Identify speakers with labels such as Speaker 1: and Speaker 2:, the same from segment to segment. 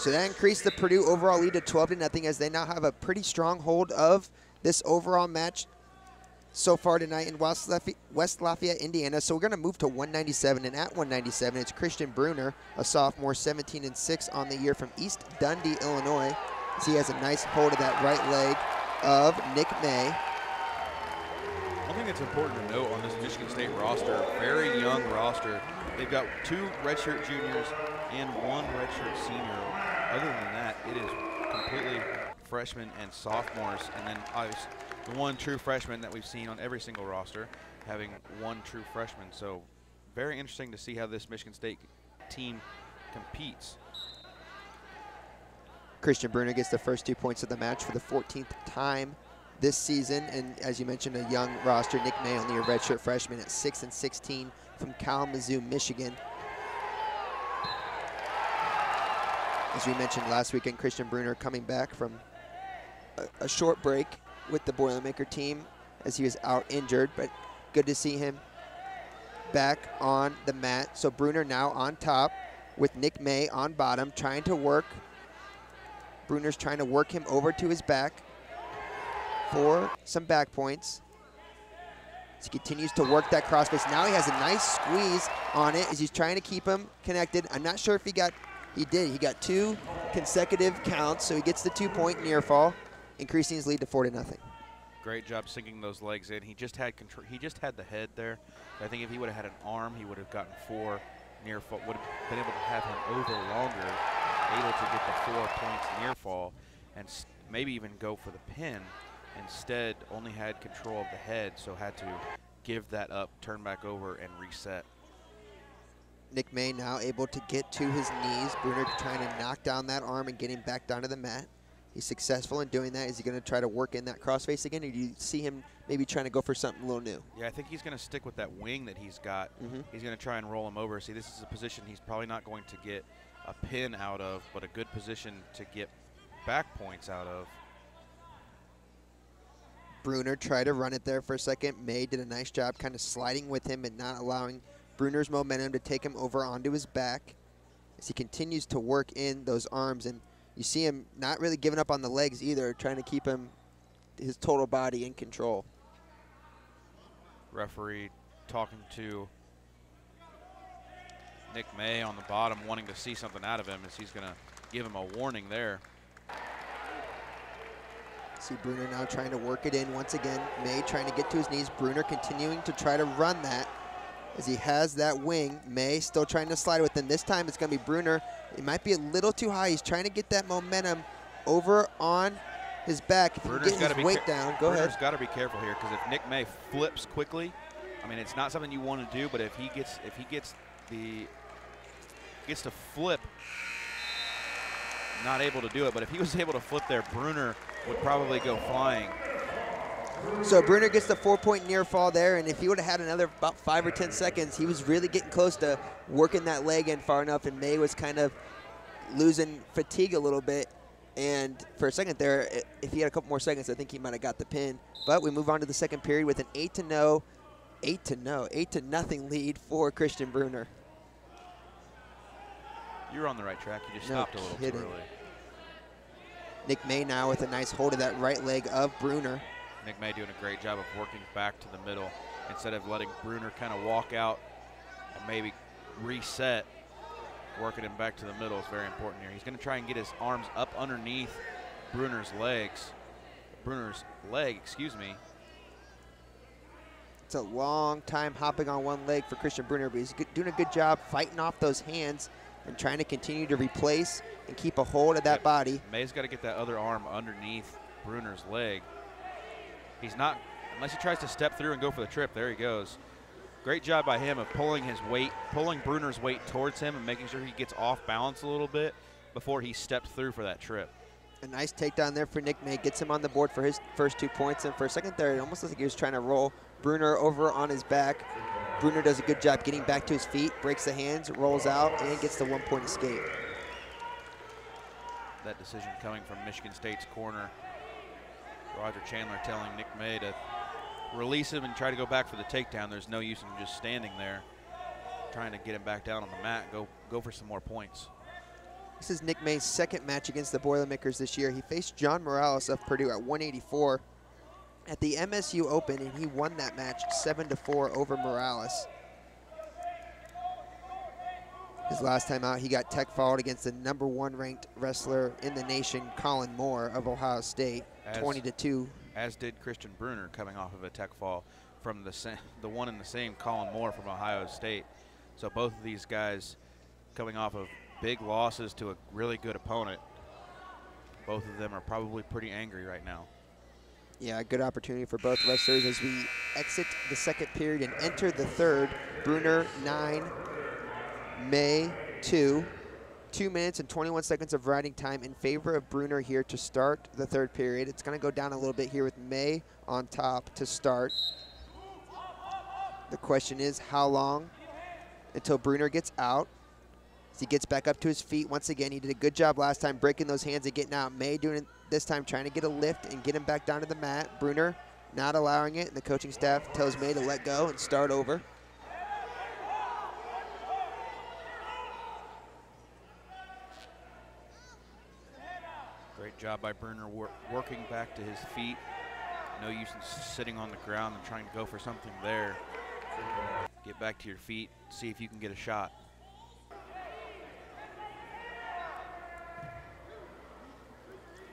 Speaker 1: So that increased the Purdue overall lead to 12-0 as they now have a pretty strong hold of this overall match so far tonight in West Lafayette, Indiana. So we're going to move to 197, and at 197, it's Christian Brunner, a sophomore, 17-6 on the year from East Dundee, Illinois. So he has a nice hold of that right leg of Nick May.
Speaker 2: One thing that's important to note on this Michigan State roster, very young roster. They've got 2 redshirt juniors and 1 redshirt senior. Other than that, it is completely freshmen and sophomores, and then obviously the 1 true freshman that we've seen on every single roster, having 1 true freshman. So very interesting to see how this Michigan State team competes.
Speaker 1: Christian Brunner gets the first 2 points of the match for the 14th time this season, and as you mentioned, a young roster. Nick May, only a redshirt freshman at 6-16 from Kalamazoo, Michigan. As we mentioned last weekend, Christian Brunner coming back from a short break with the Boilermaker team as he was out injured, but good to see him back on the mat. So Brunner now on top with Nick May on bottom, trying to work. Brunner's trying to work him over to his back for some back points. He continues to work that crossface. Now he has a nice squeeze on it as he's trying to keep him connected. I'm not sure if he did. He got 2 consecutive counts, so he gets the 2-point near fall, increasing his lead to 4-0.
Speaker 2: Great job sinking those legs in. He just had control. He just had the head there. I think if he would have had an arm, he would have gotten 4 near fall. Would have been able to have him over longer, able to get the 4 points near fall, and maybe even go for the pin. Instead, only had control of the head, so had to give that up, turn back over, and reset.
Speaker 1: Nick May now able to get to his knees. Brunner trying to knock down that arm and get him back down to the mat. He's successful in doing that. Is he going to try to work in that crossface again, or do you see him maybe trying to go for something a little new?
Speaker 2: Yeah, I think he's going to stick with that wing that he's got. He's going to try and roll him over. See, this is a position he's probably not going to get a pin out of, but a good position to get back points out of.
Speaker 1: Brunner tried to run it there for a second. May did a nice job kind of sliding with him and not allowing Brunner's momentum to take him over onto his back as he continues to work in those arms. And you see him not really giving up on the legs either, trying to keep his total body in control.
Speaker 2: Referee talking to Nick May on the bottom, wanting to see something out of him, as he's going to give him a warning there.
Speaker 1: See Brunner now trying to work it in once again. May trying to get to his knees. Brunner continuing to try to run that as he has that wing. May still trying to slide with him. This time it's going to be Brunner. It might be a little too high. He's trying to get that momentum over on his back. If he can get his weight down, go ahead.
Speaker 2: Brunner's got to be careful here, because if Nick May flips quickly, I mean, it's not something you want to do, but if he gets to flip, not able to do it, but if he was able to flip there, Brunner would probably go flying.
Speaker 1: So Brunner gets the 4-point near fall there, and if he would have had another about 5 or 10 seconds, he was really getting close to working that leg in far enough, and May was kind of losing fatigue a little bit. And for a second there, if he had a couple more seconds, I think he might have got the pin. But we move on to the second period with an 8-0 lead for Christian Brunner.
Speaker 2: You're on the right track. You just stopped a little too early.
Speaker 1: Nick May now with a nice hold of that right leg of Brunner.
Speaker 2: Nick May doing a great job of working back to the middle instead of letting Brunner kind of walk out and maybe reset. Working him back to the middle is very important here. He's going to try and get his arms up underneath Brunner's leg, excuse me.
Speaker 1: It's a long time hopping on one leg for Christian Brunner, but he's doing a good job fighting off those hands and trying to continue to replace and keep a hold of that body.
Speaker 2: May's got to get that other arm underneath Brunner's leg. He's not, unless he tries to step through and go for the trip. There he goes. Great job by him of pulling Brunner's weight towards him and making sure he gets off balance a little bit before he steps through for that trip.
Speaker 1: A nice takedown there for Nick May. Gets him on the board for his first 2 points. And for a second there, it almost looks like he was trying to roll Brunner over on his back. Brunner does a good job getting back to his feet, breaks the hands, rolls out, and gets the 1-point escape.
Speaker 2: That decision coming from Michigan State's corner. Roger Chandler telling Nick May to release him and try to go back for the takedown. There's no use in just standing there trying to get him back down on the mat. Go for some more points.
Speaker 1: This is Nick May's second match against the Boilermakers this year. He faced John Morales of Purdue at 184 at the MSU Open, and he won that match 7-4 over Morales. His last time out, he got tech fouled against the #1 ranked wrestler in the nation, Colin Moore of Ohio State, 20-2.
Speaker 2: As did Christian Brunner, coming off of a tech fall from the one and the same Colin Moore from Ohio State. So both of these guys coming off of big losses to a really good opponent. Both of them are probably pretty angry right now.
Speaker 1: Yeah, good opportunity for both wrestlers as we exit the second period and enter the third. Brunner 9, May 2. 2 minutes and 21 seconds of riding time in favor of Brunner here to start the third period. It's going to go down a little bit here with May on top to start. The question is how long until Brunner gets out. As he gets back up to his feet once again. He did a good job last time breaking those hands and getting out. May doing it this time, trying to get a lift and get him back down to the mat. Brunner not allowing it, and the coaching staff tells May to let go and start over.
Speaker 2: Great job by Brunner working back to his feet. No use in sitting on the ground and trying to go for something there. Get back to your feet, see if you can get a shot.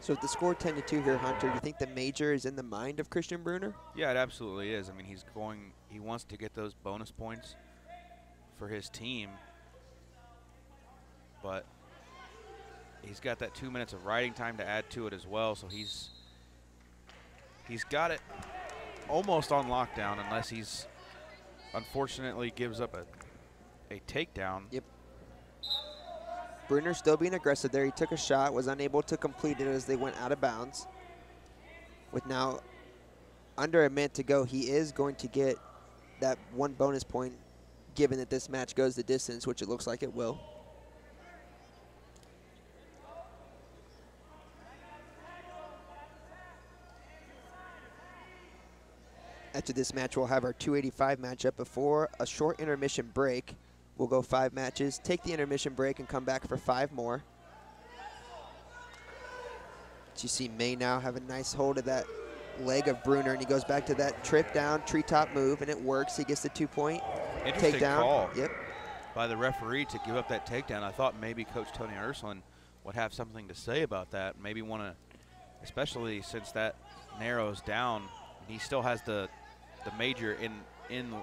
Speaker 1: So with the score 10-2 here, Hunter, do you think the major is in the mind of Christian Brunner?
Speaker 2: Yeah, it absolutely is. I mean, he wants to get those bonus points for his team, but he's got that 2 minutes of riding time to add to it as well, so he's got it almost on lockdown unless he's unfortunately gives up a takedown.
Speaker 1: Yep. Brunner still being aggressive there. He took a shot, was unable to complete it as they went out of bounds. With now under a minute to go, he is going to get that 1 bonus point given that this match goes the distance, which it looks like it will. After this match, we'll have our 285 matchup before a short intermission break. We'll go 5 matches, take the intermission break, and come back for 5 more. As you see May now have a nice hold of that leg of Brunner, and he goes back to that trip down, treetop move, and it works. He gets the 2-point takedown.
Speaker 2: Call
Speaker 1: yep.
Speaker 2: By the referee to give up that takedown. I thought maybe Coach Tony Ursuline would have something to say about that. Maybe want to, especially since that narrows down. He still has the major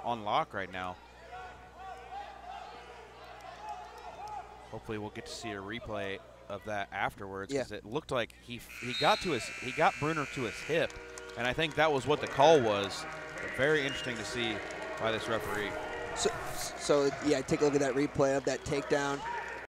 Speaker 2: on lock right now. Hopefully we'll get to see a replay of that afterwards, because it looked like he got Brunner to his hip, and I think that was what the call was. But very interesting to see by this referee.
Speaker 1: So yeah, take a look at that replay of that takedown.